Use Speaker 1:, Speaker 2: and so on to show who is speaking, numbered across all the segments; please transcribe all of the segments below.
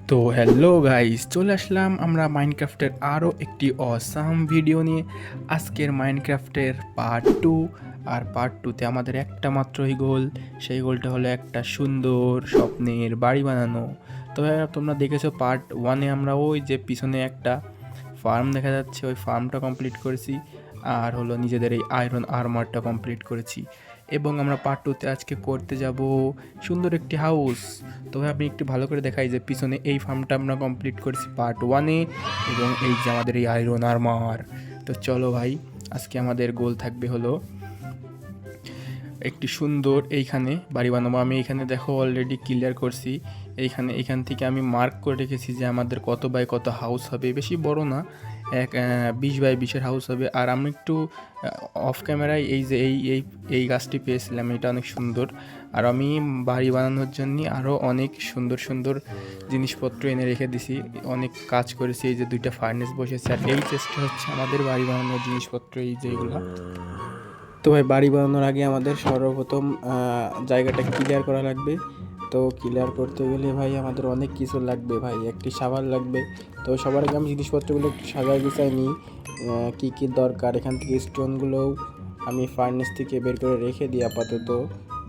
Speaker 1: তো hello guys, চলে আসলাম আমরা মাইনক্রাফটের আরও একটি অসাম ভিডিও নিয়ে। আজকের মাইনক্রাফটের পার্ট 2। আর পার্ট 2তে আমাদের একটা মাত্রই গোল, সেই গোলটা হলো একটা সুন্দর স্বপ্নের বাড়ি বানানো। তো তোমরা দেখেছো পার্ট 1-এ আমরা ওই যে পিছনে একটা ফার্ম দেখা যাচ্ছে, ওই ফার্মটা কমপ্লিট করেছি। আর হলো নিজেদের এই আয়রন আর্মারটা কমপ্লিট করেছি। এবং আমরা পার্ট 2তে আজকে করতে যাব সুন্দর একটি হাউস। তবে আমি একটু ভালো করে দেখাই যে পিছনে এই ফার্মটা আমরা কমপ্লিট করেছি পার্ট 1-এ, এবং এই যে আমাদের এই আয়রন আর্মার। তো চলো ভাই, আজকে আমাদের গোল থাকবে হলো একটি সুন্দর এইখানে বাড়ি বানাবো। আমি এইখানে দেখো অলরেডি ক্লিয়ার করছি। এইখান থেকে আমি মার্ক করে রেখেছি যে আমাদের কত বাই কত হাউস হবে। বেশি বড় না, 20 বাই 20-এর হাউস হবে। আর আমি একটু অফ ক্যামেরায় এই যে এই গাছটি পেয়েছিলাম, এটা অনেক সুন্দর। আর আমি বাড়ি বানানোর জন্য আরও অনেক সুন্দর সুন্দর জিনিসপত্র এনে রেখে দিছি, অনেক কাজ করেছি। এই যে 2টা ফার্নেস বসেছে, আর এই চেষ্টা হচ্ছে আমাদের বাড়ি বানানোর জিনিসপত্র, এই যে এগুলো। তো ভাই, বাড়ি বানানোর আগে আমাদের সর্বপ্রথম জায়গাটা ক্লিয়ার করা লাগবে। তো ক্লিয়ার করতে গেলে ভাই আমাদের অনেক কিছু লাগবে ভাই, একটি সাবান লাগবে। তো সবার আগে আমি জিনিসপত্রগুলো একটু সাজায় গুছাই নিই, কী কী দরকার। এখান থেকে স্টোনগুলোও আমি ফার্নেস থেকে বের করে রেখে দিই আপাতত,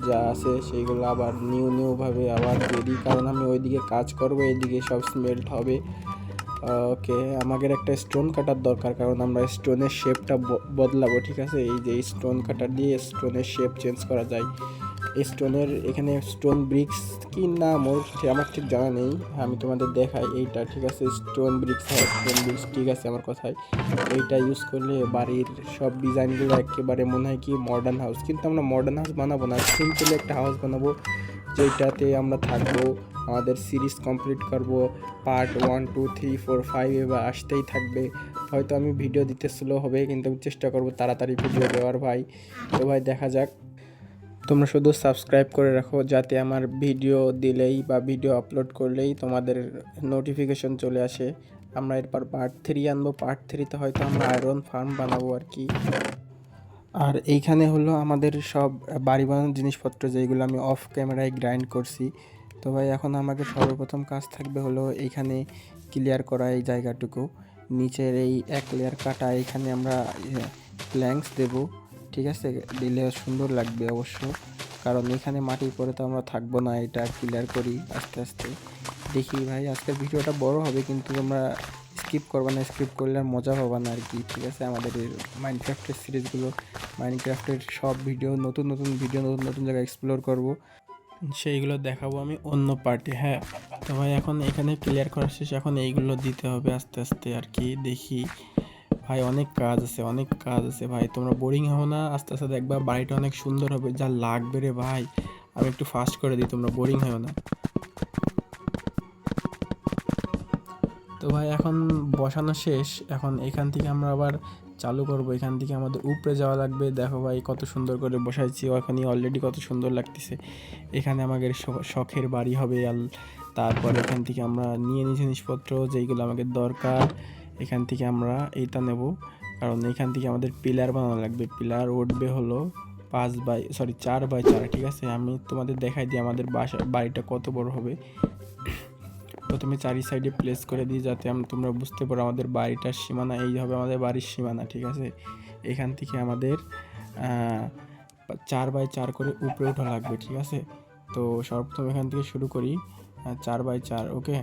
Speaker 1: যা আছে সেইগুলো আবার নিউভাবে আবার দিয়ে দিই, কারণ আমি ওইদিকে কাজ করবো, এইদিকে সব স্মেল্ট হবে। ওকে, আমাদের একটা স্টোন কাটার দরকার, কারণ আমরা স্টোনের শেপটা বদলাবো। ঠিক আছে, এই যে স্টোন কাটার দিয়ে স্টোনের শেপ চেঞ্জ করা যায়। স্টোনের এখানে স্টোন ব্রিক্স কি নাম ওর আমার ঠিক জানা নেই, আমি তোমাদের দেখাই এইটা। ঠিক আছে, স্টোন ব্রিক্স, হ্যাঁ স্টোন ব্রিক্স, ঠিক আছে আমার কথায়। এইটা ইউজ করলে বাড়ির সব ডিজাইনগুলো একেবারে মনে হয় কি মডার্ন হাউস। কিন্তু আমরা মডার্ন হাউস বানাবো না, সিম্পল একটা হাউস বানাবো, যেটাতে আমরা থাকবো, আমাদের সিরিজ কমপ্লিট করব। পার্ট 1 2 3 4 5 এবার আসতেই থাকবে। হয়তো আমি ভিডিও দিতে স্লো হবে, কিন্তু আমি চেষ্টা করব তাড়াতাড়ি ভিডিও দেওয়ার ভাই। তো ভাই দেখা যাক, তোমরা শুধু সাবস্ক্রাইব করে রাখো, যাতে আমার ভিডিও দিলেই বা ভিডিও আপলোড করলেই তোমাদের নোটিফিকেশন চলে আসে। আমরা এরপর পার্ট 3 আনবো, পার্ট 3তে হয়তো আমরা আয়রন ফার্ম বানাবো আর কি। আর এইখানে হলো আমাদের সব বাড়ি বানানোর জিনিসপত্র, যেগুলো আমি অফ ক্যামেরায় গ্রাইন্ড করছি। তো ভাই এখন আমাকে সর্বপ্রথম কাজ থাকবে হলো এইখানে ক্লিয়ার করা এই জায়গাটুকু, নিচের এই 1 লেয়ার কাটা। এইখানে আমরা প্ল্যাঙ্কস দেব, ঠিক আছে, দিলে সুন্দর লাগবে অবশ্য, কারণ এখানে মাটির পরে তো আমরা থাকবো না। এটা ক্লিয়ার করি আস্তে আস্তে। দেখি ভাই, আজকের ভিডিওটা বড় হবে, কিন্তু তোমরা স্কিপ করবে না, স্কিপ করলে আর মজা পাবা না আর কি। ঠিক আছে, আমাদের মাইনক্রাফটের সিরিজগুলো, মাইনক্রাফটের সব ভিডিও, নতুন নতুন ভিডিও, নতুন নতুন জায়গায় এক্সপ্লোর করব, সেইগুলো দেখাবো আমি অন্য পার্টে। হ্যাঁ, তো ভাই এখন এখানে ক্লিয়ার করা শেষ, এখন এইগুলো দিতে হবে আস্তে আস্তে আর কি। দেখি ভাই, অনেক কাজ আছে, অনেক কাজ আছে ভাই, তোমরা বোরিং হও না, আস্তে আস্তে দেখবা বাড়িটা অনেক সুন্দর হবে, যা লাগবে রে ভাই। আমি একটু ফাস্ট করে দিই, তোমরা বোরিং হও না। তো ভাই এখন বসানো শেষ, এখন এখান থেকে আমরা আবার চালু করব। এখান থেকে আমাদের উপরে যাওয়া লাগবে। দেখো ভাই কত সুন্দর করে বসাইছি, ওখানে অলরেডি কত সুন্দর লাগতেছে। এখানে আমাদের শখের বাড়ি হবে। তারপর এখান থেকে আমরা নিয়ে নিই জিনিসপত্র যেইগুলো আমাদের দরকার। এখান থেকে আমরা এইটা নেব, কারণ এখান থেকে আমাদের পিলার বানানো লাগবে। পিলার উঠবে হলো 4x4। ঠিক আছে, আমি তোমাদের দেখাই দিই আমাদের বাড়িটা কত বড় হবে। প্রথমে চারি সাইডে প্লেস করে দিই, যাতে তোমরা বুঝতে পারো আমাদের বাড়িটার সীমানা এই হবে, আমাদের বাড়ির সীমানা। ঠিক আছে, এখান থেকে আমাদের 4x4 করে উপরে ওঠা লাগবে। ঠিক আছে, তো সর্বপ্রথম এখান থেকে শুরু করি, 4x4। ওকে,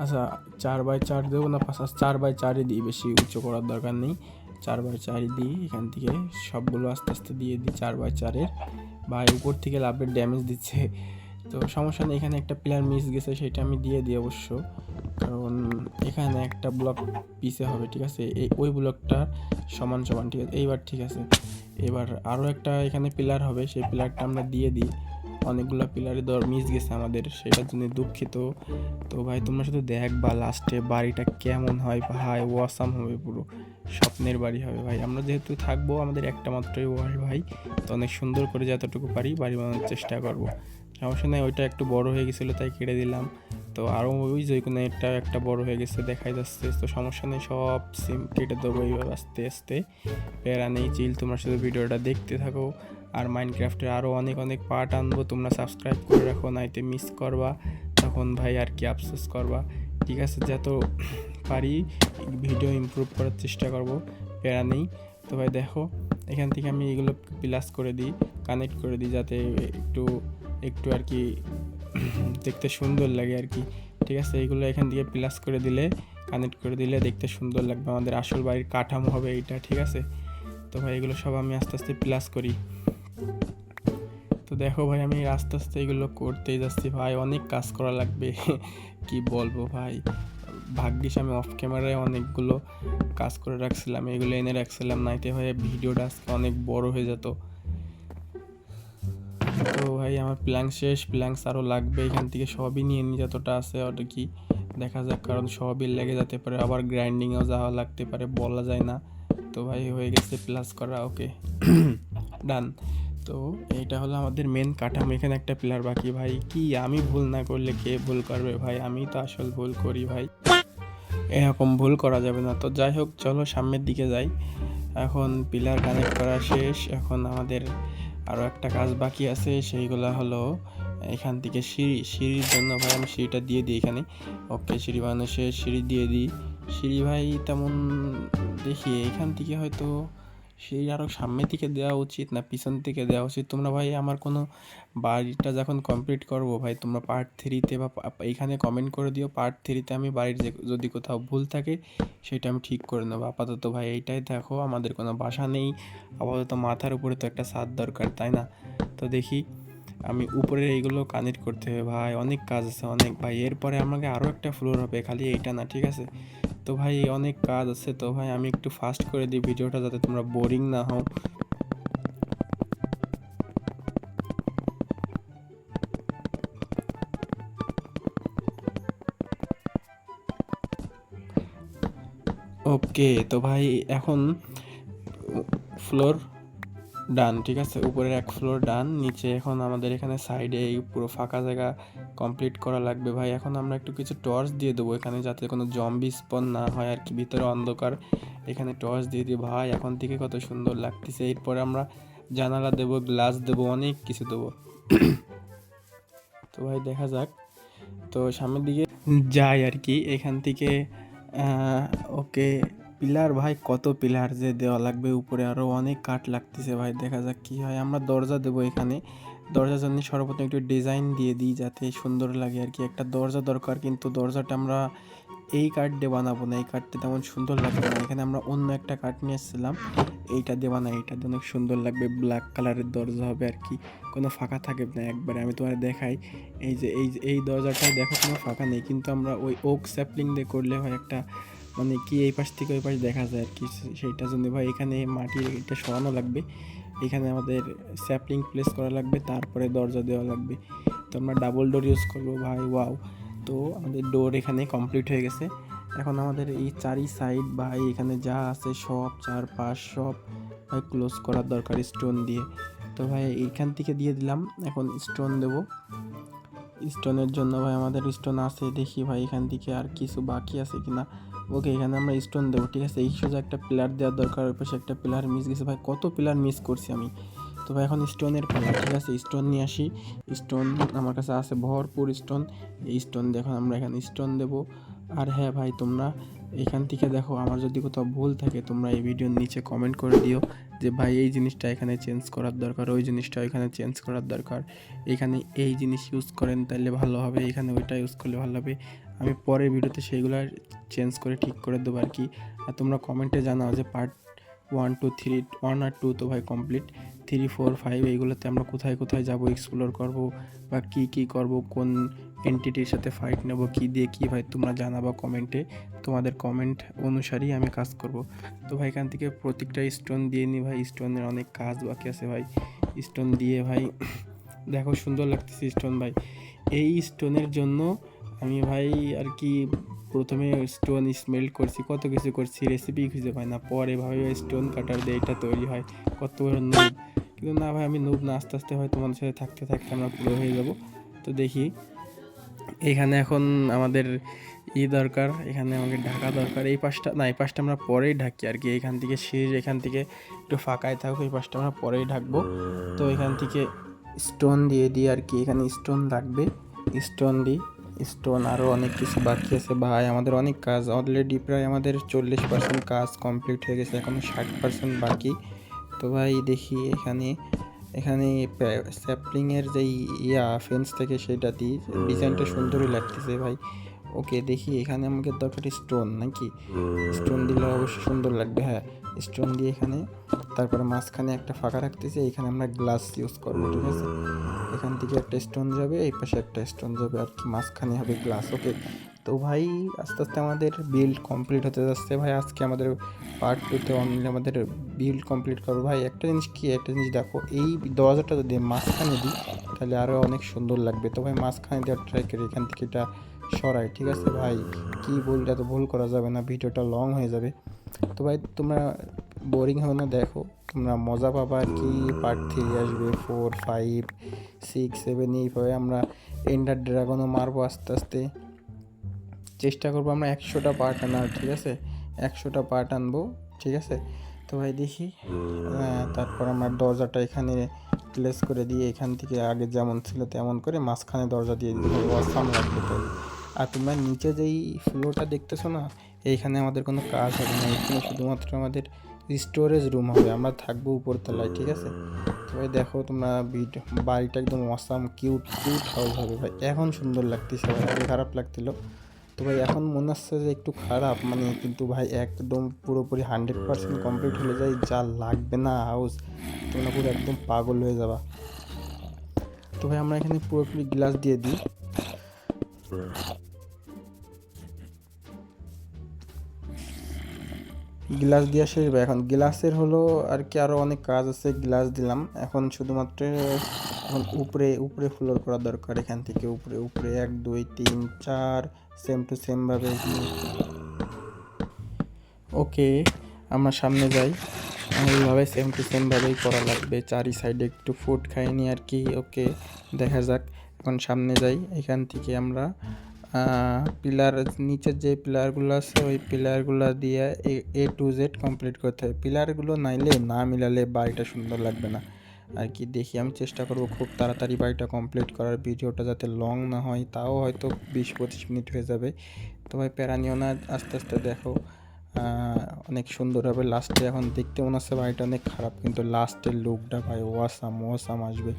Speaker 1: আচ্ছা 4x4 দেবো না 4x4ই দিই, বেশি উঁচু করার দরকার নেই। 4x4ই দিই, এখান থেকে সবগুলো আস্তে আস্তে দিয়ে দিই 4x4-এর। ভাই উপর থেকে লাভের ড্যামেজ দিচ্ছে, তো সমস্যা নেই। এখানে একটা প্লেয়ার মিস গেছে, সেটা আমি দিয়ে দিই অবশ্য, কারণ এখানে একটা ব্লক পিছে হবে। ঠিক আছে, ওই ব্লকটা সমান সমান। ঠিক আছে, এইবার ঠিক আছে। এবার আরও একটা এখানে পিলার হবে, সেই পিলারটা আমরা দিয়ে দিই। অনেকগুলো পিলারে মিস গেছে আমাদের, সেটার জন্য দুঃখিত। তো ভাই তোমরা শুধু দেখবা লাস্টে বাড়িটা কেমন হয় ভাই, ওয়াসাম হবে, পুরো স্বপ্নের বাড়ি হবে ভাই। আমরা যেহেতু থাকবো, আমাদের একটা মাত্রই ওয়াল ভাই, তো অনেক সুন্দর করে যতটুকু পারি বাড়ি বানানোর চেষ্টা করব। সমস্যা নেই, ওইটা একটু বড় হয়ে গেছিলো তাই কেটে দিলাম। তো আরও ওই যে কোনো একটা বড় হয়ে গেছে দেখাই যাচ্ছে, তো সমস্যা নেই, সব সিম কেটে দেবো এইভাবে আস্তে আস্তে। প্যারা নেই, চিল, তোমরা শুধু ভিডিওটা দেখতে থাকো। আর মাইনক্রাফটের আরও অনেক অনেক পার্ট আনবো, তোমরা সাবস্ক্রাইব করে রাখো, নাইতে মিস করবা। তখন ভাই আর কি আফসোস করবা। ঠিক আছে, যত পারি ভিডিও ইমপ্রুভ করার চেষ্টা করব, প্যারা নেই। তো ভাই দেখো এখান থেকে আমি এগুলো প্লাস করে দিই, কানেক্ট করে দিই, যাতে একটু একটু আর কি দেখতে সুন্দর লাগে আর কি। ঠিক আছে, এইগুলো এখান থেকে প্লাস করে দিলে, কানেক্ট করে দিলে দেখতে সুন্দর লাগবে, আমাদের আসল বাড়ির কাঠামো হবে এইটা। ঠিক আছে, তো ভাই এগুলো সব আমি আস্তে আস্তে প্লাস করি। তো দেখো ভাই আমি আস্তে আস্তে এগুলো করতেই যাচ্ছি ভাই, অনেক কাজ করা লাগবে কি বলবো ভাই। ভাগ্যিস আমি অফ ক্যামেরায় অনেকগুলো কাজ করে রাখছিলাম, এগুলো এনে রাখছিলাম, নাইতে ভাই ভিডিওটা আজকে অনেক বড় হয়ে যেত। তো ভাই আমার প্ল্যাঙ্ক শেষ, প্ল্যাঙ্কস আরও লাগবে, এখান থেকে সবই নিয়ে নিই যতটা আছে ওটা কি দেখা যাক, কারণ সবই লেগে যেতে পারে, আবার গ্রাইন্ডিংয়েও যাওয়া লাগতে পারে, বলা যায় না। তো ভাই হয়ে গেছে প্লাস করা, ওকে ডান। তো এইটা হলো আমাদের মেন কাঠামো, এখানে একটা পিলার বাকি। ভাই কি আমি ভুল না করলে কে ভুল করবে ভাই, আমি তো আসল ভুল করি ভাই, এরকম ভুল করা যাবে না। তো যাই হোক চলো সামনের দিকে যাই। এখন পিলার কানেক্ট করা শেষ, এখন আমাদের আরও একটা কাজ বাকি আছে, সেইগুলো হলো এখান থেকে সিঁড়ির জন্য ভাই আমি সিঁড়িটা দিয়ে দিই এখানে। ওকে, সিঁড়ি বানানো শেষ, সিঁড়ি দিয়ে দিই। সিঁড়ি ভাই তেমন দেখি এখান থেকে হয়তো সিঁড়ি আরও সামনের দিকে দেওয়া উচিত না পিছন থেকে দেওয়া উচিত। তোমরা ভাই আমার কোনো বাড়িটা যখন কমপ্লিট করবো ভাই, তোমরা পার্ট 3-তে বা এইখানে কমেন্ট করে দিও, পার্ট 3-তে আমি বাড়ির যদি কোথাও ভুল থাকে সেটা আমি ঠিক করে নেবো। আপাতত ভাই এইটাই দেখো, আমাদের কোনো বাসা নেই আপাতত, মাথার উপরে তো একটা ছাদ দরকার, তাই না? তো দেখি আমি উপরে এইগুলো কানেক্ট করতে হবে ভাই, অনেক কাজ আছে অনেক ভাই, এরপরে আমাকে আরও একটা ফ্লোর হবে, খালি এইটা না। ঠিক আছে, তো ভাই অনেক কাজ আছে, তো ভাই আমি একটু ফাস্ট করে দিই ভিডিওটা যাতে তোমরা বোরিং না হও। ওকে, তো ভাই এখন ফ্লোর ডান। ঠিক আছে, উপরের এক ফ্লোর ডান, নিচে এখন আমাদের এখানে সাইডে এই পুরো ফাঁকা জায়গা কমপ্লিট করা লাগবে ভাই। এখন আমরা একটু কিছু টর্চ দিয়ে দেবো এখানে, যাতে কোনো জম্বি স্পন না হয় আর কি, ভিতরে অন্ধকার, এখানে টর্চ দিয়ে দিই ভাই, এখন থেকে কত সুন্দর লাগতেছে। এরপরে আমরা জানালা দেবো, গ্লাস দেবো, অনেক কিছু দেবো তো ভাই দেখা যাক, তো সামনের দিকে যাই আর কি এখান থেকে। ওকে, পিলার ভাই কত পিলার যে দেওয়া লাগবে, উপরে আরও অনেক কাঠ লাগতেছে ভাই, দেখা যাক কি হয়। আমরা দরজা দেবো এখানে, দরজার জন্য সর্বপ্রথম একটু ডিজাইন দিয়ে দিই যাতে সুন্দর লাগে আর কি। একটা দরজা দরকার, কিন্তু দরজাটা আমরা এই কাঠ দিয়ে বানাবো না, এই কাঠটা তেমন সুন্দর লাগবে না, এখানে আমরা অন্য একটা কাঠ নিয়ে এসেছিলাম, এইটা দেওয়া না, এইটা দিয়ে অনেক সুন্দর লাগবে, ব্ল্যাক কালারের দরজা হবে আর কি, কোনো ফাঁকা থাকবে না একবারে। আমি তোমার দেখাই, এই দরজাটাই দেখো কোনো ফাঁকা নেই, কিন্তু আমরা ওই ওক স্যাপলিং দিয়ে করলে হয় একটা মানে কি এই পাশ থেকে ওই পাশ দেখা যায় আর কি, সেইটার জন্য ভাই এখানে মাটির এটা সরানো লাগবে, এখানে আমাদের স্যাপলিং প্লেস করা লাগবে, তারপরে দরজা দেওয়া লাগবে। তো আমরা ডাবল ডোর ইউজ করবো ভাই, ওয়াও। তো আমাদের ডোর এখানে কমপ্লিট হয়ে গেছে। এখন আমাদের এই চারি সাইড ভাই এখানে যা আছে সব চারপাশ সব ভাই ক্লোজ করার দরকার স্টোন দিয়ে। তো ভাই এইখান থেকে দিয়ে দিলাম, এখন স্টোন দেবো। স্টোনের জন্য ভাই আমাদের স্টোন আছে, দেখি ভাই এখান থেকে আর কিছু বাকি আছে কিনা। ওকে, এখানে আমরা স্টোন দেবো। ঠিক আছে, এই সোজা একটা পিলার দেওয়ার দরকার, ওই পাশে একটা পিলার মিস গেছে ভাই, কত পিলার মিস করছি আমি। তো ভাই এখন স্টোনের পালা। ঠিক আছে, স্টোন নিয়ে আসি, স্টোন আমার কাছে আছে ভরপুর স্টোন, এই স্টোন দেখো আমরা এখানে স্টোন দেবো। আর হ্যাঁ ভাই, তোমরা এখান থেকে দেখো আমার যদি কোথাও ভুল থাকে তোমরা এই ভিডিওর নিচে কমেন্ট করে দিও যে ভাই এই জিনিসটা এখানে চেঞ্জ করার দরকার, ওই জিনিসটা এখানে চেঞ্জ করার দরকার, এখানে এই জিনিস ইউজ করেন তাহলে ভালো হবে, এখানে ওইটা ইউজ করলে ভালো হবে। আমি পরের ভিডিওতে সেইগুলো চেঞ্জ করে ঠিক করে দেবো আর কি। আর তোমরা কমেন্টে জানাও যে পার্ট 1, 2, 3, 1 আর 2 তো ভাই কমপ্লিট, 3, 4, 5 এইগুলোতে আমরা কোথায় কোথায় যাব, এক্সপ্লোর করব বা কী করব, কোন এন্টিটির সাথে ফাইট নেব, কী দিয়ে কী ভাই তোমরা জানাবা কমেন্টে, তোমাদের কমেন্ট অনুসারেই আমি কাজ করব। তো ভাই এখান থেকে প্রত্যেকটা স্টোন দিয়ে নিই ভাই, স্টোনের অনেক কাজ বাকি আছে ভাই, স্টোন দিয়ে ভাই দেখো সুন্দর লাগতেছে স্টোন ভাই। এই স্টোনের জন্য আমি ভাই আর কি প্রথমে স্টোন স্মেল্ট করছি, কত কিছু করছি, রেসিপি খুঁজে পাই না, পরে ভাই স্টোন কাটার দিয়ে এটা তৈরি হয়, কত বড় নুব। কিন্তু না ভাই আমি নুব না, আস্তে আস্তে হয় তোমাদের সাথে থাকতে থাকতে আমরা পুরো হয়ে যাব। তো দেখি এখানে এখন আমাদের দরকার, এখানে আমাকে ঢাকা দরকার, এই পাশটা না, এই পাশটা আমরা পরেই ঢাকি আর কি, এখান থেকে শেষ, এখান থেকে একটু ফাঁকায় থাকুক, এই পাশটা আমরা পরেই ঢাকবো। তো এখান থেকে স্টোন দিয়ে দিই আর কি, এখানে স্টোন লাগবে, স্টোন দিই। স্টোন আরও অনেক কিছু বাকি আছে ভাই। আমাদের অনেক কাজ অলরেডি, প্রায় আমাদের 40% কাজ কমপ্লিট হয়ে গেছে, এখনও 60% বাকি। তো ভাই দেখি এখানে এখানে স্যাপলিংয়ের যেই ফেন্স থেকে সেটা দিই, ডিজাইনটা সুন্দরই লাগতেছে ভাই। ওকে দেখি এখানে আমাকে দরকার স্টোন নাকি, স্টোন দিলে অবশ্যই সুন্দর লাগবে। হ্যাঁ, স্টোন দিয়ে এখানে, তারপরে মাঝখানে একটা ফাঁকা রাখতেছে, এখানে আমরা গ্লাস ইউজ করবো। ঠিক আছে, এখান থেকে একটা স্টোন যাবে, এই পাশে একটা স্টোন যাবে আর কি, মাঝখানে হবে গ্লাস। ওকে, তো ভাই আস্তে আস্তে আমাদের বিল্ড কমপ্লিট হতে যাচ্ছে ভাই। আজকে আমাদের পার্ট 2-তে অনলি আমাদের বিল্ড কমপ্লিট করবো ভাই। একটা জিনিস দেখো, এই দরজাটা যদি মাঝখানে দিই তাহলে আরও অনেক সুন্দর লাগবে। তো ভাই মাঝখানে দেওয়ার ট্রাই করি, এখান থেকে এটা সরাই। ঠিক আছে ভাই, কি বলটা তো ভুল করা যাবে না, ভিডিওটা লং হয়ে যাবে। তো ভাই তোমরা বোরিং হবে না, দেখো তোমরা মজা পাবা আর কি। পার্ট 3 আসবে, 4, 5, 6, 7, এইভাবে আমরা এন্ডার ড্রাগনও মারবো আস্তে আস্তে। চেষ্টা করবো আমরা 100টা পার্ট আনার। ঠিক আছে, 100টা পার্ট আনবো। ঠিক আছে, তো ভাই দেখি। তারপর আমার দরজাটা এখানে প্লেস করে দিয়ে এখান থেকে আগে যেমন ছিল তেমন করে মাঝখানে দরজা দিয়ে দিতে হবে, অসাম লাগবে তো। আর তোমরা নিচে যেই ফ্লোরটা দেখতেছো না, এইখানে আমাদের কোনো কাজ হবে না, এখানে শুধুমাত্র আমাদের স্টোরেজ রুম হবে, আমরা থাকবো উপরতলায়। ঠিক আছে, তো ভাই দেখো তোমরা বাড়িটা একদম অসাম কিউট কিউট হাউস হবে ভাই। এখন সুন্দর লাগতেছে ভাই, আগে খারাপ লাগছিল। তো ভাই এখন মনে হচ্ছে যে একটু খারাপ, মানে কিন্তু ভাই একদম পুরোপুরি 100% কমপ্লিট হলে যায়, যা লাগবে না হাউস, তোমরা পুরো একদম পাগল হয়ে যাবা। তো ভাই আমরা এখানে পুরোপুরি গ্লাস দিয়ে দিই। গ্লাস দেওয়া শেষ ভাই। এখন গ্লাসের হলো আর কি আরও অনেক কাজ আছে, গ্লাস দিলাম, এখন শুধুমাত্র এখন উপরে উপরে ফ্লোর করা দরকার। এখান থেকে উপরে উপরে 1, 2, 3, 4 সেম টু সেমভাবে। ওকে, আমরা সামনে যাই, এইভাবে সেম টু সেমভাবেই করা লাগবে, চারি সাইডে একটু ফুড খাইনি আর কি। ওকে, দেখা যাক, এখন সামনে যাই। এখান থেকে আমরা পিলার, নিচের যে পিলারগুলো আছে ওই পিলারগুলো দিয়ে A to Z কমপ্লিট করতে হবে। পিলারগুলো নাইলে না মিলালে বাড়িটা সুন্দর লাগবে না আর কি। দেখি আমি চেষ্টা করব খুব তাড়াতাড়ি বাড়িটা কমপ্লিট করার, ভিডিওটা যাতে লং না হয়, তাও হয়তো 20-25 মিনিট হয়ে যাবে। তো ভাই প্যারা নিও না, আস্তে আস্তে দেখো, অনেক সুন্দর হবে লাস্টে। এখন দেখতে মনে হচ্ছে বাড়িটা অনেক খারাপ, কিন্তু লাস্টের লুকটা ভাই ওয়াসাম ওয়াসাম আসবে।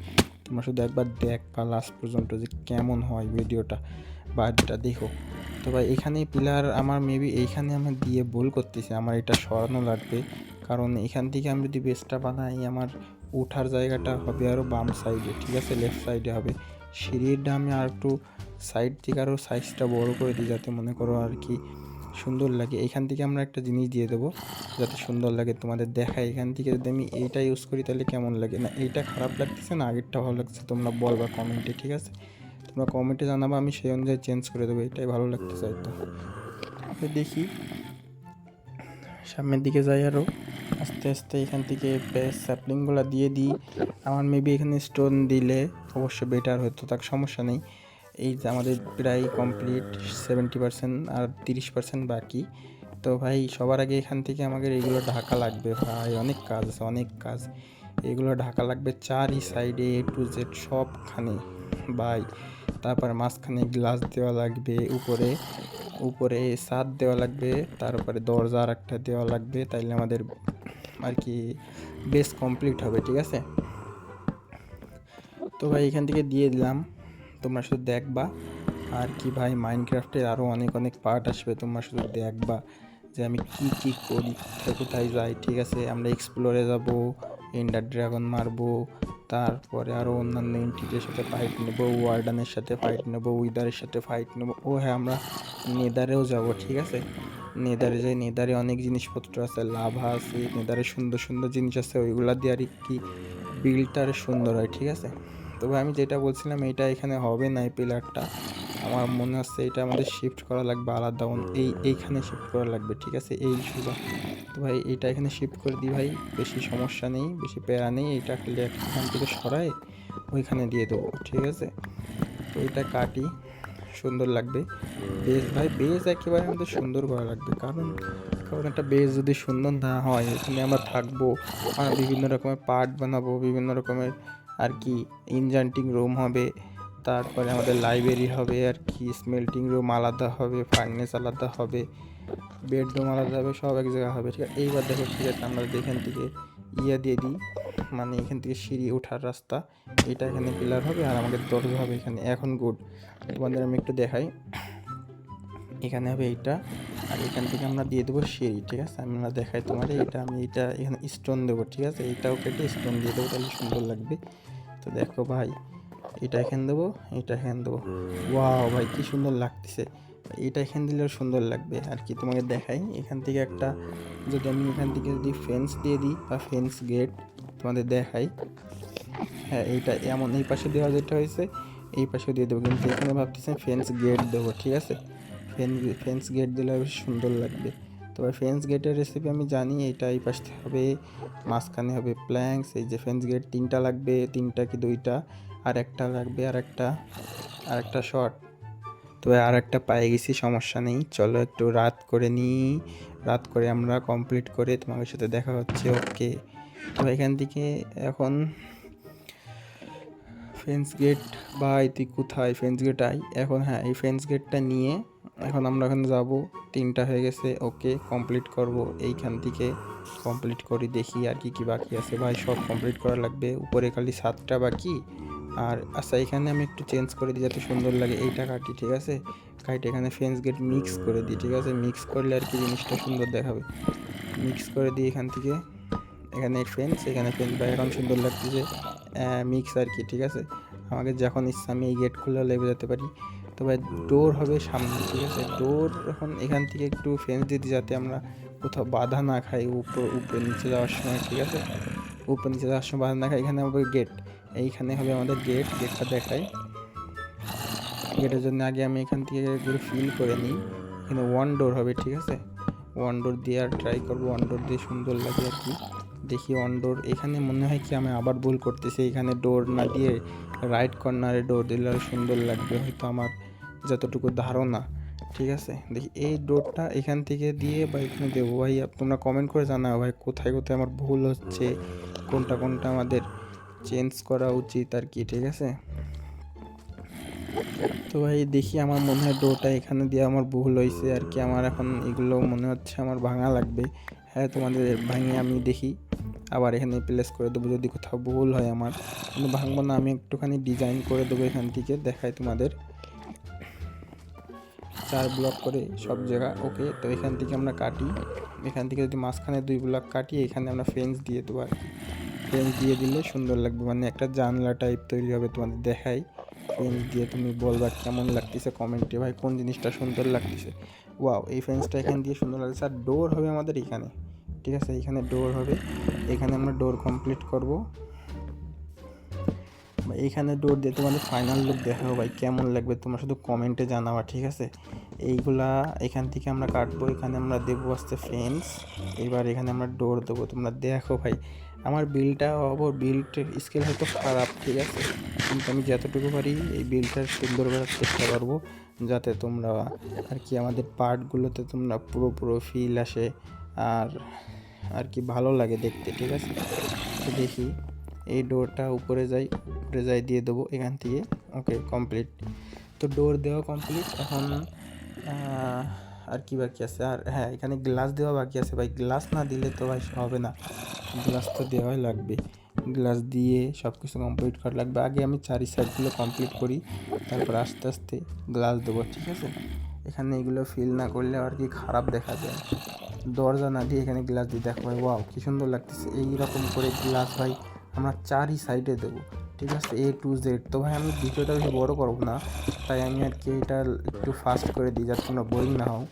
Speaker 1: তোমরা শুধু একবার দেখবা লাস্ট পর্যন্ত যে কেমন হয় ভিডিওটা, বাড়িটা দেখো। তো ভাই এখানে পিলার আমার মেবি এইখানে আমি দিয়ে ভুল করতেছি, আমার এটা সরানো লাগবে, কারণ এখান থেকে আমি যদি বেসটা বানাই আমার ওঠার জায়গাটা হবে আরও বাম সাইডে। ঠিক আছে, লেফট সাইডে হবে। সিঁড়িটা আমি আর একটু সাইড থেকে আরও সাইজটা বড় করে দিই, যাতে মনে করো আর কি সুন্দর লাগে। এখান থেকে আমরা একটা জিনিস দিয়ে দেবো যাতে সুন্দর লাগে তোমাদের দেখায়। এখান থেকে যদি আমি এইটা ইউজ করি তাহলে কেমন লাগে, না এইটা খারাপ লাগতেছে না আগেরটা ভালো লাগছে, তোমরা বলবা কমেন্টে। ঠিক আছে, তোমরা কমেন্টে জানাবো, আমি সেই অনুযায়ী চেঞ্জ করে দেবো, এটাই ভালো লাগতেছে হয়তো। ওকে দেখি সামনের দিকে যাই আরও আস্তে আস্তে। এখান থেকে স্যাপলিংগুলো দিয়ে দিই। আমার মেবি এখানে স্টোন দিলে অবশ্য বেটার হতো, তার সমস্যা নেই। এই যে আমাদের প্রায় কমপ্লিট 70%, আর 30% বাকি। তো ভাই সবার আগে এখান থেকে আমাদের এইগুলো ঢাকা লাগবে ভাই, অনেক কাজ আছে অনেক কাজ, এগুলো ঢাকা লাগবে চারি সাইডে A to Z সবখানে ভাই। তারপর মাঝখানে গ্লাস দেওয়া লাগবে, উপরে উপরে ছাদ দেওয়া লাগবে, তারপরে দরজা আর একটা দেওয়া লাগবে, তাইলে আমাদের আর কি বেস কমপ্লিট হবে। ঠিক আছে, তো ভাই এখান থেকে দিয়ে দিলাম, তোমরা শুধু দেখবা আর কি ভাই। মাইনক্রাফটের আরও অনেক অনেক পার্ট আসবে, তোমরা শুধু দেখবা যে আমি কি কি করি, কোথায় কোথায় যাই। ঠিক আছে, আমরা এক্সপ্লোরে যাব, এন্ডার ড্রাগন মারবো, তারপরে আরও অন্যান্য এন্টিটির সাথে ফাইট নেবো, ওয়ার্ডানের সাথে ফাইট নেবো, উইদারের সাথে ফাইট নেবো। ও হ্যাঁ, আমরা নেদারেও যাব। ঠিক আছে, নেদারে যাই, নেদারে অনেক জিনিসপত্র আছে, লাভা আছে, নেদারে সুন্দর সুন্দর জিনিস আছে, ওইগুলা দিয়ে আর কি বিল্ডটা সুন্দর হয়। ঠিক আছে, তবে আমি যেটা বলছিলাম এইটা এখানে হবে না, এই পিলারটা আমার মনে হচ্ছে এটা আমাদের শিফট করা লাগবে আলাদা, এইখানে শিফট করা লাগবে। ঠিক আছে, এই সোজা। তো ভাই এইটা এখানে শিফট করে দিই ভাই, বেশি সমস্যা নেই, বেশি প্যারা নেই, এইটা খালি এখান থেকে সরাই ওইখানে দিয়ে দেবো। ঠিক আছে, তো এটা কাটি, সুন্দর লাগবে। বেজ ভাই, বেজ একেবারে আমাদের সুন্দর করা লাগবে, কারণ কারণ একটা বেজ যদি সুন্দর না হয়, এখানে আমরা থাকবো, বিভিন্ন রকমের পার্ট বানাবো, বিভিন্ন রকমের আর কি ইনজান্টিং রুম হবে, তারপরে আমাদের লাইব্রেরি হবে আর কি, স্মেল্টিং রুম আলাদা হবে, ফার্নেস আলাদা হবে, বেডরুম আলাদা হবে, সব এক জায়গায় হবে। ঠিক আছে, এইবার দেখো ঠিক আছে আমরা এখান থেকে দিয়ে দিই, মানে এখান থেকে সিঁড়ি ওঠার রাস্তা, এটা এখানে পিলার হবে আর আমাদের দরজা হবে এখানে। এখন গুড, তোমাদের আমি একটু দেখাই, এখানে হবে এইটা, আর এখান থেকে আমরা দিয়ে দেবো সিঁড়ি। ঠিক আছে, আমরা দেখাই তোমার, এটা আমি এটা এখানে স্টোন দেবো। ঠিক আছে, এইটাও কেটে স্টোন দিয়ে দেবো, তাহলে সুন্দর লাগবে। তো দেখো ভাই, এটা এখানে দেবো, এটা এখানে দেবো, ওয়াও ভাই কি সুন্দর লাগতেছে। এটা এখানে দিলেও সুন্দর লাগবে আর কি। তোমাকে দেখাই এখান থেকে একটা, যদি আমি এখান থেকে যদি ফেন্স দিয়ে দিই বা ফেন্স গেট তোমাদের দেখাই, হ্যাঁ এইটা এমন এই পাশে দেওয়া যেটা হয়েছে এই পাশেও দিয়ে দেবো, কিন্তু এখানে ভাবতেছি ফেন্স গেট দেবো। ঠিক আছে, ফেন্স গেট দিলে বেশ সুন্দর লাগবে। তবে ফেন্স গেটের রেসিপি আমি জানি, এইটা এই পাশে হবে, মাঝখানে হবে প্ল্যাঙ্কস। এই যে ফেন্স গেট 3টা লাগবে, 3টা কি 2টা, আর একটা লাগবে, আর একটা শর্ট। তবে আর একটা পেয়ে গেছি, সমস্যা নেই, চলো একটু রাত করে নিই, রাত করে আমরা কমপ্লিট করে তোমাদের সাথে দেখা হচ্ছে। ওকে, তো এখান থেকে এখন ফেন্স গেট, বা তুই কোথায় ফেন্স গেট আই এখন। হ্যাঁ, এই ফেন্স গেটটা নিয়ে এখন আমরা ওখানে যাবো, 3টা হয়ে গেছে। ওকে, কমপ্লিট করব, এইখান থেকে কমপ্লিট করি, দেখি আর কি কি বাকি আছে। ভাই সব কমপ্লিট করা লাগবে, উপরে খালি 7টা বাকি। আর আচ্ছা, এখানে আমি একটু চেঞ্জ করে দিই যাতে সুন্দর লাগে, এইটা কাটি। ঠিক আছে, কাইটে এখানে ফেন্স গেট মিক্স করে দিই। ঠিক আছে, মিক্স করলে আর কি জিনিসটা সুন্দর দেখাবে, মিক্স করে দিই এখান থেকে। এখানে ফেন্স, এখানে ফেন্স, বা এখন সুন্দর লাগতেছে মিক্স আর কি। ঠিক আছে, আমাকে যখন ইচ্ছা আমি এই গেট খুলে লেগে যেতে পারি। তবে ডোর হবে সামনে। ঠিক আছে, ডোর এখন এখান থেকে একটু ফেন্স দিতে, যাতে আমরা কোথাও বাধা না খাই উপরে নিচে যাওয়ার সময়। ঠিক আছে, উপরে নিচে যাওয়ার সময় বাধা না খাই। এখানে হবে গেট, এইখানে হবে আমাদের গেটটা দেখাই। গেটের জন্য আগে আমি এখান থেকে এগুলো ফিল করে নিই। এখানে 1 ডোর হবে। ঠিক আছে, 1 ডোর দিয়ে আর ট্রাই করবো, 1 ডোর দিয়ে সুন্দর লাগে আর কি। দেখি 1 ডোর, এখানে মনে হয় কি আমি আবার ভুল করতেছি, এখানে ডোর না দিয়ে রাইট কর্নারে ডোর দিলে আর সুন্দর লাগবে হয়তো, আমার যতটুকু ধারণা। ঠিক আছে, দেখি এই ডোরটা এখান থেকে দিয়ে বা এখানে দেবো। ভাই তোমরা কমেন্ট করে জানাও ভাই, কোথায় কোথায় আমার ভুল হচ্ছে, কোনটা কোনটা আমাদের চেঞ্জ করা উচিত আর কি। ঠিক আছে, তো ভাই দেখি, আমার মনে হয় ডোটা এখানে দিয়ে আমার ভুল হয়েছে আর কি। আমার এখন এগুলো মনে হচ্ছে আমার ভাঙা লাগবে। হ্যাঁ, তোমাদের ভাঙে আমি দেখি, আবার এখানে প্লেস করে দেবো যদি কোথাও ভুল হয় আমার, কিন্তু ভাঙবো না, আমি একটুখানি ডিজাইন করে দেবো এখান থেকে। দেখাই তোমাদের, 4 ব্লক করে সব জায়গা। ওকে, তো এখান থেকে আমরা কাটি, এখান থেকে যদি মাঝখানে 2 ব্লক কাটি, এখানে আমরা ফেন্স দিয়ে দেবো আর কি। ফেন্স দিয়ে দিলে সুন্দর লাগবে, মানে একটা জানলা টাইপ তৈরি হবে। তোমাদের দেখাই, ফেন্স দিয়ে তুমি বলবা কেমন লাগতেছে কমেন্টে, ভাই কোন জিনিসটা সুন্দর লাগতেছে। ওয়াও, এই ফেন্সটা এখান দিয়ে সুন্দর লাগছে। আর ডোর হবে আমাদের এখানে। ঠিক আছে, এখানে ডোর হবে, এখানে আমরা ডোর কমপ্লিট করব। এইখানে ডোর দিয়ে তোমাদের ফাইনাল লুক দেখাবো ভাই, কেমন লাগবে তোমরা শুধু কমেন্টে জানাবা। ঠিক আছে, এইগুলা এখান থেকে আমরা কাটবো, এখানে আমরা দেবো আসতে ফেন্স। এবার এখানে আমরা ডোর দেবো। তোমরা দেখো ভাই, আমার বিলটা বিল্ড স্কেল হয়তো খারাপ। ঠিক আছে, কিন্তু আমি যতটুকু পারি এই বিলটার সুন্দর করার চেষ্টা করবো, যাতে তোমরা আর কি আমাদের পার্টগুলোতে তোমরা পুরো ফিল আসে, আর কি ভালো লাগে দেখতে। ঠিক আছে, তো দেখি এই ডোরটা উপরে যাই দিয়ে দেবো এখান থেকে। ওকে, কমপ্লিট, তো ডোর দেওয়া কমপ্লিট। এখন আর কি বাকি আছে, আর হ্যাঁ এখানে গ্লাস দেওয়া বাকি আছে ভাই, গ্লাস না দিলে তো ভাই হবে না, গ্লাস তো দেওয়াই লাগবে। গ্লাস দিয়ে সব কিছু কমপ্লিট করা লাগবে, আগে আমি 4 সাইডগুলো কমপ্লিট করি, তারপর আস্তে আস্তে গ্লাস দেবো। ঠিক আছে, এখানে এগুলো ফিল না করলে আর কি খারাপ দেখা যায়। দরজা না দিয়ে এখানে গ্লাস দিয়ে দেখো ভাই, ওয়াও কি সুন্দর লাগতেছে। এইরকম করে গ্লাস ভাই আমরা 4 সাইডে দেবো। ঠিক আছে, A to Z। তো ভাই আমি ভিডিওটা বেশি বড় করবো না, তাই আমি আর কি এটা একটু ফাস্ট করে দিই, যাতে তোমরা বোরিং না হও।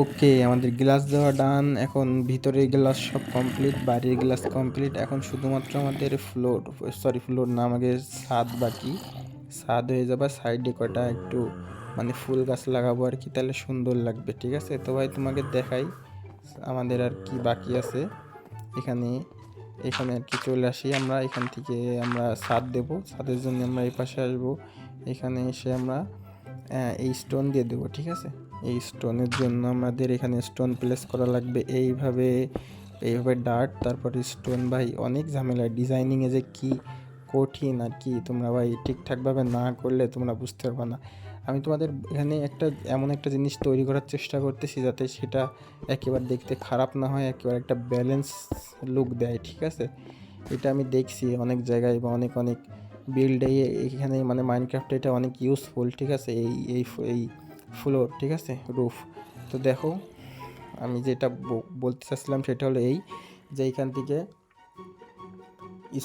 Speaker 1: ওকে, আমাদের গ্লাস দেওয়া ডান। এখন ভিতরের গ্লাস সব কমপ্লিট, বাইরের গ্লাস কমপ্লিট। এখন শুধুমাত্র আমাদের ফ্লোর না, আমাদের ছাদ বাকি। ছাদ হয়ে যাবে, সাইডে কটা একটু মানে ফুল গাছ লাগাবো আর কি, তাহলে সুন্দর লাগবে। ঠিক আছে, তো ভাই তোমাকে দেখাই আমাদের আর কি বাকি আছে। এখানে এখানে আর কি চলে আসি আমরা। এখান থেকে আমরা ছাদ দেব, ছাদের জন্য আমরা এই পাশে আসবো। এখানে এসে আমরা এই স্টোন দিয়ে দেবো, ঠিক আছে। এই স্টোনের জন্য আমাদের এখানে স্টোন প্লেস করা লাগবে এইভাবে ডার্ট, তারপরে স্টোন। ভাই অনেক ঝামেলা, ডিজাইনিংয়ে যে কি কঠিন আর কি, তোমরা ভাই ঠিকঠাকভাবে না করলে তোমরা বুঝতে পারবে না। আমি তোমাদের এখানে এমন একটা জিনিস তৈরি করার চেষ্টা করতেছি যাতে সেটা একেবারে দেখতে খারাপ না হয়, একেবারে একটা ব্যালেন্স লুক দেয়, ঠিক আছে। এটা আমি দেখছি অনেক জায়গায় বা অনেক অনেক বিল্ডে, এখানে মানে মাইনক্রাফটে এটা অনেক ইউজফুল, ঠিক আছে। এই এই ফ্লোর, ঠিক আছে, রুফ। তো দেখো আমি যেটা বলতে চাচ্ছিলাম সেটা হলো এই যে এইখান থেকে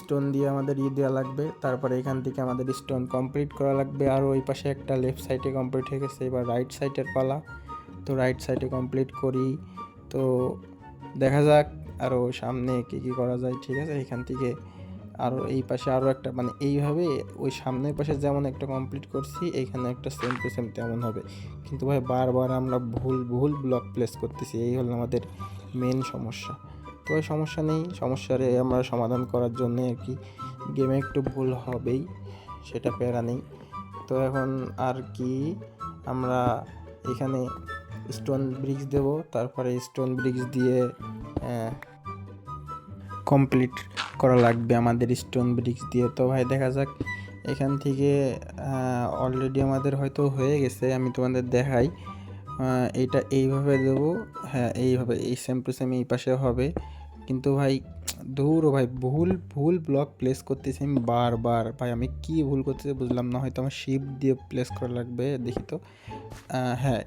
Speaker 1: স্টোন দিয়ে আমাদের দেওয়া লাগবে, তারপরে এখান থেকে আমাদের স্টোন কমপ্লিট করা লাগবে। আর ওই পাশে একটা লেফট সাইডে কমপ্লিট হয়ে গেছে, এবার রাইট সাইডের পালা। তো রাইট সাইডে কমপ্লিট করি, তো দেখা যাক আরও সামনে কী করা যায়, ঠিক আছে। এখান থেকে আরও এই পাশে আরও একটা, মানে এইভাবে ওই সামনের পাশে যেমন একটা কমপ্লিট করছি এইখানে একটা সেম টু সেম তেমন হবে। কিন্তু ভাই বারবার আমরা ভুল ব্লক প্লেস করতেছি, এই হলো আমাদের মেন সমস্যা। তো ভাই সমস্যা নেই, সমস্যার আমরা সমাধান করার জন্য আর কি গেমে একটু ভুল হবেই, সেটা প্যারা নেই। তো এখন আর কি আমরা এখানে স্টোন ব্রিক্স দেব, তারপরে স্টোন ব্রিক্স দিয়ে কমপ্লিট করা লাগবে আমাদের স্টোন ব্রিক্স দিয়ে। তো ভাই দেখা যাক, এখান থেকে অলরেডি আমাদের হয়তো হয়ে গেছে, আমি তোমাদের দেখাই। এটা এইভাবে দেবো, হ্যাঁ এইভাবে, এই সেম টু সেম এই পাশে হবে। কিন্তু ভাই ধুরো ভাই ভুল ব্লক প্লেস করতেছি আমি বারবার। ভাই আমি কি ভুল করতেছি বুঝলাম না, হয়তো আমার শিফট দিয়ে প্লেস করা লাগবে, দেখি তো। হ্যাঁ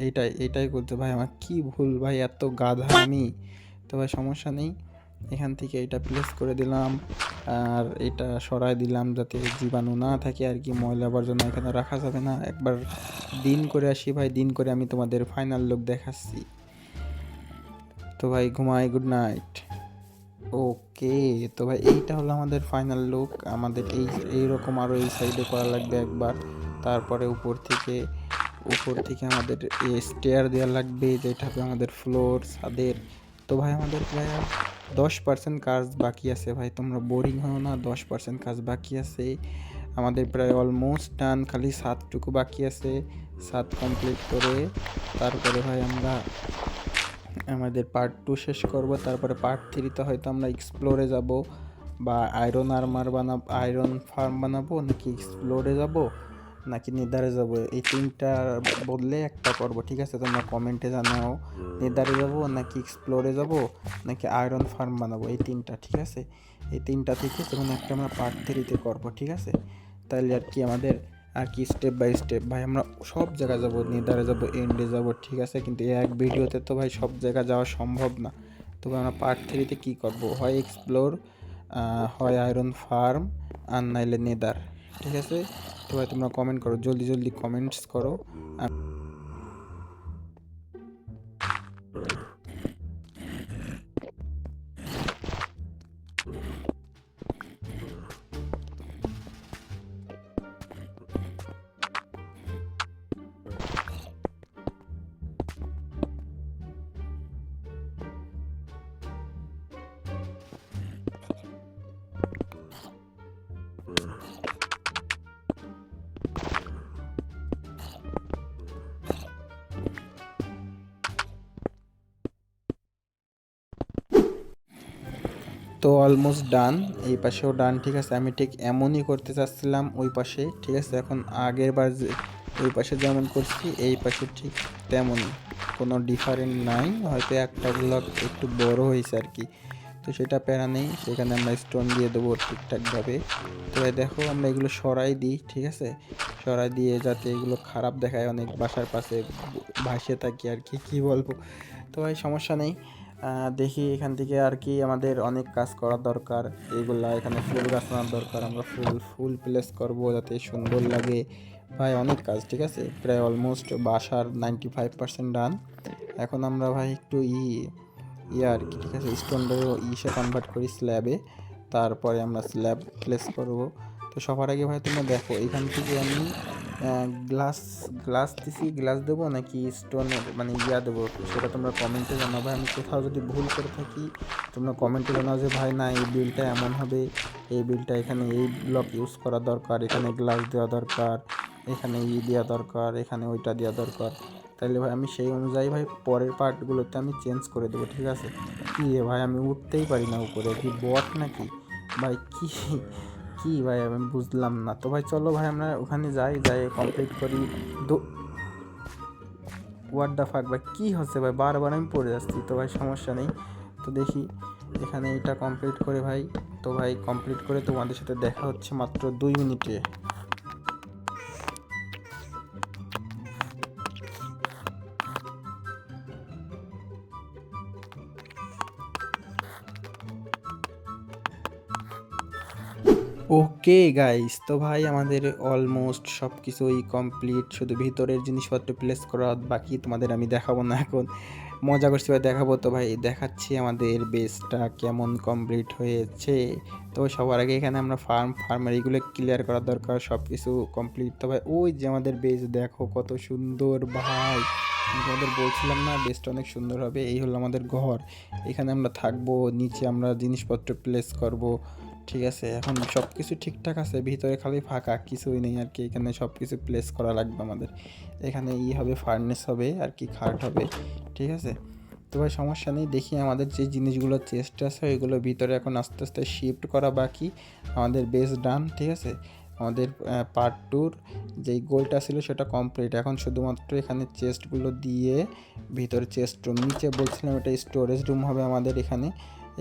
Speaker 1: এইটাই করতে ভাই, আমার কি ভুল ভাই, এত গাধা আমি। তো ভাই সমস্যা নেই, এখান থেকে এটা প্লেস করে দিলাম, আর এটা সরাই দিলাম যাতে জীবাণু না থাকে আর কি, ময়লা আবর্জনা এখানে রাখা যাবে না। একবার দিন করে আসি ভাই, দিন করে আমি তোমাদের ফাইনাল লুক দেখাচ্ছি। তো ভাই ঘুমাই, গুড নাইট। ওকে, তো ভাই এইটা হলো আমাদের ফাইনাল লুক। আমাদের এইরকম আরও এই সাইডে করা লাগবে একবার, তারপরে উপর থেকে আমাদের স্টেয়ার দেওয়া লাগবে, যেটা হবে আমাদের ফ্লোর, ছাদের। তো ভাই আমাদের প্রায় 10% কাজ বাকি আছে ভাই, তোমরা বোরিং হও না, 10% কাজ বাকি আছে আমাদের, প্রায় অলমোস্ট ডান, খালি 7টুকু বাকি আছে। 7 কমপ্লিট করে তারপরে ভাই আমরা আমাদের পার্ট 2 শেষ করব, তারপরে পার্ট 3তে হয়তো আমরা এক্সপ্লোরে যাব, বা আয়রন ফার্ম বানাবো, নাকি এক্সপ্লোরে যাব, নাকি নেদারে যাব। এই 3টার বদলে একটা করব, ঠিক আছে। তোমরা কমেন্টে জানাও নেদারে যাব নাকি এক্সপ্লোরে যাব নাকি আয়রন ফার্ম বানাবো, এই 3টা, ঠিক আছে। এই 3টা থেকে যখন একটা আমরা পার্ট 3তে করবো, ঠিক আছে। তাহলে আর কি আমাদের আর কি স্টেপ বাই স্টেপ ভাই আমরা সব জায়গায় যাবো, নেদারে যাবো, এন্ডে যাবো, ঠিক আছে। কিন্তু এক ভিডিওতে তো ভাই সব জায়গা যাওয়া সম্ভব না। তবে আমরা পার্ট 3তে কী করবো, হয় এক্সপ্লোর, হয় আয়রন ফার্ম, আর নাইলে নেদার, ঠিক আছে। তো ভাই তোমরা কমেন্ট করো, জলদি কমেন্টস করো। তো অলমোস্ট ডান, এই পাশেও ডান, ঠিক আছে। আমি ঠিক এমনই করতে চাচ্ছিলাম ওই পাশে, ঠিক আছে। এখন আগের বার যে ওই পাশে যেমন করছি এই পাশে ঠিক তেমনই, কোনো ডিফারেন্ট নাই, হয়তো একটা ব্লক একটু বড় হয়েছে আর কি। তো সেটা প্যারা নেই, সেখানে আমরা স্টোন দিয়ে দেবো ঠিকঠাকভাবে। তো দেখো আমরা এগুলো সরাই দিই, ঠিক আছে, সরাই দিয়ে যাতে এগুলো খারাপ দেখায়, অনেক বাসার পাশে ভাসে থাকি আর কি, কী বলবো। তো ভাই সমস্যা নেই, দেখি এখান থেকে আর কি আমাদের অনেক কাজ করা দরকার। এইগুলা এখানে ফুল গাছ আনার দরকার, আমরা ফুল প্লেস করবো যাতে সুন্দর লাগে ভাই, অনেক কাজ, ঠিক আছে। প্রায় অলমোস্ট বাসার 95% ডান। এখন আমরা ভাই একটু আর কি, ঠিক আছে, স্টোনটাও ইসে কনভার্ট করি স্ল্যাবে, তারপরে আমরা স্ল্যাব প্লেস করব। তো সবার আগে ভাই তোমরা দেখো এখান থেকে আমি গ্লাস গ্লাস দিছি, গ্লাস দেবো নাকি স্টোনের মানে ইয়া দেবো, সেটা তোমরা কমেন্টে জানাও ভাই। আমি কোথাও যদি ভুল করে থাকি তোমরা কমেন্টে জানাও যে ভাই না এই বিলটা এমন হবে, এই বিলটা এখানে এই ব্লক ইউজ করা দরকার, এখানে গ্লাস দেওয়া দরকার, এখানে দেওয়া দরকার, এখানে ওইটা দেওয়া দরকার। তাহলে ভাই আমি সেই অনুযায়ী ভাই পরের পার্টগুলোতে আমি চেঞ্জ করে দেবো, ঠিক আছে? কী ভাই আমি উঠতেই পারি না উপরে, কি বট নাকি ভাই? কি ভাই আমি বুঝলাম না। তো ভাই চলো ভাই আমরা ওখানে যাই কমপ্লিট করি। হোয়াট দ্য ফাক ভাই, কী হচ্ছে ভাই? বারবার আমি পড়ে যাচ্ছি। তো ভাই সমস্যা নেই, তো দেখি এখানে এটা কমপ্লিট করে ভাই। তো ভাই কমপ্লিট করে তোমাদের সাথে দেখা হচ্ছে মাত্র 2 মিনিটে। ওকে গাইস, তো ভাই আমাদের অলমোস্ট সব কিছুই কমপ্লিট, শুধু ভিতরের জিনিসপত্র প্লেস করা বাকি। তোমাদের আমি দেখাবো না এখন, মজা করছি ভাই, দেখাবো। তো ভাই দেখাচ্ছি আমাদের বেসটা কেমন কমপ্লিট হয়েছে। তো সবার আগে এখানে আমরা ফার্মার এইগুলো ক্লিয়ার করা দরকার, সব কিছু কমপ্লিট। তো ভাই ওই যে আমাদের বেস দেখো কত সুন্দর ভাই, আমাদের বলছিলাম না বেসটা অনেক সুন্দর হবে। এই হলো আমাদের ঘর, এখানে আমরা থাকবো, নিচে আমরা জিনিসপত্র প্লেস করব, ঠিক আছে? এখন সব কিছু ঠিকঠাক আছে, ভিতরে খালি ফাঁকা, কিছুই নেই আর কি। এখানে সব কিছু প্লেস করা লাগবে আমাদের। এখানে হবে ফার্নেস হবে আর কি, খাট হবে, ঠিক আছে? তো ভাই সমস্যা নেই, দেখি আমাদের যে জিনিসগুলো চেস্ট আছে ওইগুলো ভিতরে এখন আস্তে আস্তে শিফট করা বাকি। আমাদের বেস ডান, ঠিক আছে? আমাদের পার্ট টুর যেই গোলটা ছিল সেটা কমপ্লিট। এখন শুধুমাত্র এখানে চেস্টগুলো দিয়ে ভিতরে চেস্ট রুম, নিচে বলছিলাম এটা স্টোরেজ রুম হবে আমাদের।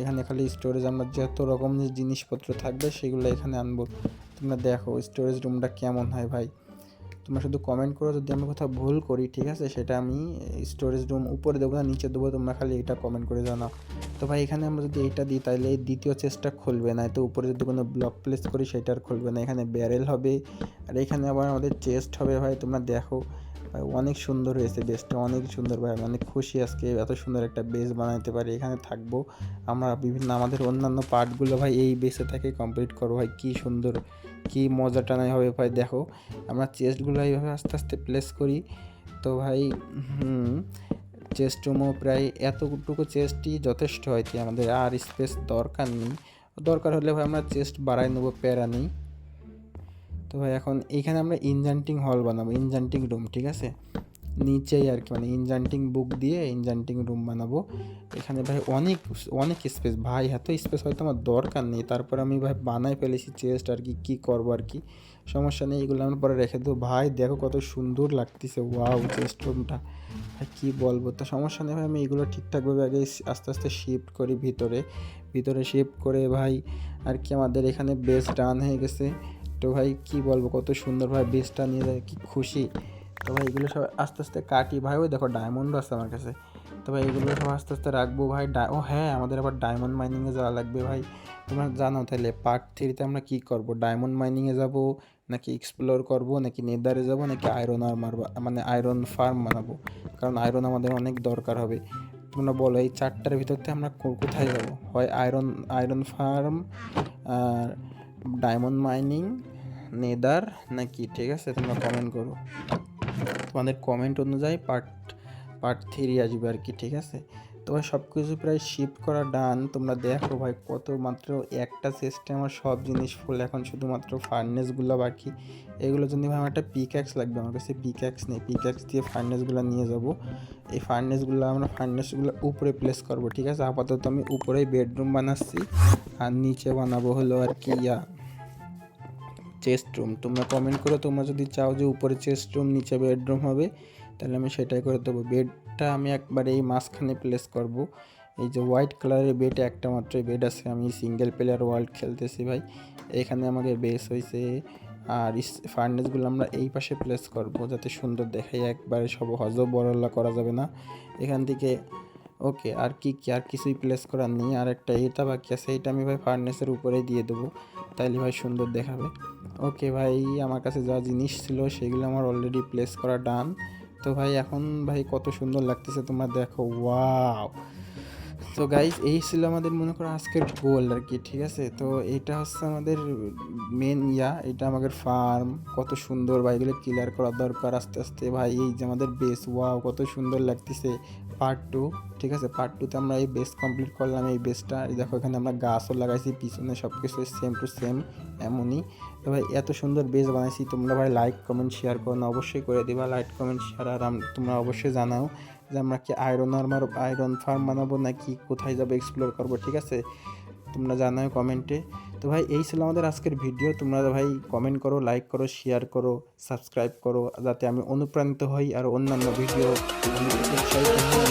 Speaker 1: এখানে খালি স্টোরেজ, আমরা যত রকম যে জিনিসপত্র থাকবে সেগুলো এখানে আনবো। তোমরা দেখো স্টোরেজ রুমটা কেমন হয় ভাই, তোমরা শুধু কমেন্ট করো যদি আমি কোথাও ভুল করি, ঠিক আছে? সেটা আমি স্টোরেজ রুম উপরে দেবো না নিচে দেবো, তোমরা খালি এটা কমেন্ট করে জানাও। তো ভাই এখানে আমরা যদি এইটা দিই তাহলে এই দ্বিতীয় চেস্টটা খুলবে না, তো উপরে যদি কোনো ব্লক প্লেস করি সেটা আর খুলবে না। এখানে ব্যারেল হবে আর এখানে আবার আমাদের চেস্ট হবে ভাই। তোমরা দেখো ভাই অনেক সুন্দর হয়েছে বেসটা, অনেক সুন্দর ভাই। আমি অনেক খুশি আজকে এত সুন্দর একটা বেস বানাতে পারি। এখানে থাকবো আমরা, বিভিন্ন আমাদের অন্যান্য পার্টগুলো ভাই এই বেসে থেকে কমপ্লিট করবো ভাই। কী সুন্দর, কী মজাটা নাই হবে ভাই। দেখো আমরা চেস্টগুলো এইভাবে আস্তে আস্তে প্লেস করি। তো ভাই চেস্ট রুমও প্রায় এতটুকু চেস্টই যথেষ্ট হয়, আমাদের আর স্পেস দরকার নেই। দরকার হলে ভাই আমরা চেস্ট বাড়াই নেবো, প্যারা নেই। তো ভাই এখন এইখানে আমরা ইনজান্টিং হল বানাবো, ইনজান্টিং রুম, ঠিক আছে? নিচেই আর কি, মানে ইনজান্টিং বুক দিয়ে ইনজান্টিং রুম বানাবো। এখানে ভাই অনেক অনেক স্পেস ভাই, এত স্পেস হয়তো আমার দরকার নেই, তারপর আমি ভাই বানাই ফেলেছি চেস্ট আর কি, কী করবো আর কি। সমস্যা নেই, এগুলো আমি পরে রেখে দেবো। ভাই দেখো কত সুন্দর লাগতেছে, ওয়াও চেস্ট রুমটা ভাই, কী বলবো। তো সমস্যা নেই ভাই, আমি এগুলো ঠিকঠাকভাবে আগে আস্তে আস্তে শিফট করি ভিতরে শিফট করে ভাই আর কি। আমাদের এখানে বেস ডান হয়ে গেছে। তো ভাই কী বলবো, কত সুন্দর ভাই বেসটা নিয়ে যায়, কি খুশি। তো ভাই এগুলো সব আস্তে আস্তে কাটি ভাই। ওই দেখো ডায়মন্ডও আছে আমার কাছে। তো ভাই এগুলো সব আস্তে আস্তে রাখবো ভাই। ও হ্যাঁ, আমাদের আবার ডায়মন্ড মাইনিংয়ে যাওয়া লাগবে ভাই। তোমরা জানো তাহলে পার্ট 3তে আমরা কী করবো, ডায়মন্ড মাইনিংয়ে যাব নাকি এক্সপ্লোর করব নাকি নেদারে যাব নাকি আয়রন আর্মার মানে আয়রন ফার্ম বানাবো, কারণ আয়রন আমাদের অনেক দরকার হবে। তোমরা বলো এই 4টার ভিতর থেকে আমরা কোথায় যাবো? হয় আয়রন ফার্ম, ডায়মন্ড মাইনিং, নেদার নাকি, ঠিক আছে? তোমরা কমেন্ট করো, তোমাদের কমেন্ট অনুযায়ী পার্ট 3 আসবে আর কি, ঠিক আছে? তো ভাই সব কিছু প্রায় শিফট করা ডান। তোমরা দেখো ভাই কত মাত্র একটা সিস্টেম, আমার সব জিনিস ফুল। এখন শুধুমাত্র ফার্নেসগুলো বাকি। এগুলোর জন্য ভাই আমার একটা পিক্যাক্স লাগবে, আমার কাছে পিক্যাক্স নেই। পিক্যাক্স দিয়ে ফার্নেসগুলো নিয়ে যাব। এই ফার্নেসগুলো উপরে প্লেস করব, ঠিক আছে? আপাতত আমি উপরেই বেডরুম বানাচ্ছি আর নিচে বানাবো হলো আর কি চেস্ট রুম। তোমরা কমেন্ট করো, তোমরা যদি চাও যে উপরে চেস্ট রুম নিচে বেডরুম হবে তাহলে আমি সেটাই করে দেবো। বেডটা আমি একবার এই মাঝখানে প্লেস করব। এই যে হোয়াইট কালারের বেড, একটা মাত্রই বেড আছে। আমি সিঙ্গেল প্লেয়ার ওয়ার্ল্ড খেলতেছি ভাই। এখানে আমাদের বেস হয়েছে আর ফার্নেসগুলো আমরা এই পাশে প্লেস করব যাতে সুন্দর দেখাই। একবারে সব বড়লা করা যাবে না এখান থেকে। ওকে, আর কিছুই প্লেস করার নেই। আর একটা এটা বাকি আছে, এটা আমি ভাই ফার্নেসের উপরেই দিয়ে দেবো, তাইলে ভাই সুন্দর দেখাবে। ওকে ভাই, আমার কাছে যা জিনিস ছিল সেগুলো আমার অলরেডি প্লেস করা ডান। তো ভাই এখন ভাই কত সুন্দর লাগতেছে তোমরা দেখো, ওয়াও তো গাইজ এই ছিল আমাদের মনে করো আজকের গোল আর কি, ঠিক আছে। তো এটা হচ্ছে আমাদের মেন এটা আমাদের ফার্ম, কত সুন্দর ভাই, এগুলো ক্লিয়ার করা দরকার আস্তে আস্তে ভাই। এই যে আমাদের বেস, ওয়াও কত সুন্দর লাগতেছে। পার্ট টু, ঠিক আছে, পার্ট টুতে আমরা এই বেস কমপ্লিট করলাম। এই বেসটা দেখো, এখানে আমরা গাছও লাগাইছি, পিছনে সব কিছু সেম টু সেম এমনই। তো ভাই এত সুন্দর বেস বানাইছি, তোমরা ভাই লাইক কমেন্ট শেয়ার করো না, অবশ্যই করে দিবা লাইক কমেন্ট শেয়ার। আর তোমরা অবশ্যই জানাও যে আমরা কি আয়রন ফার্ম বানাবো নাকি কোথায় যাবো এক্সপ্লোর করবো, ঠিক আছে, তোমরা জানাও কমেন্টে। তো ভাই এই ছিল আমাদের আজকের ভিডিও। তোমরা ভাই কমেন্ট করো, লাইক করো, শেয়ার করো, সাবস্ক্রাইব করো, যাতে আমি অনুপ্রাণিত হই আর অন্যান্য ভিডিও উৎসাহিত হই।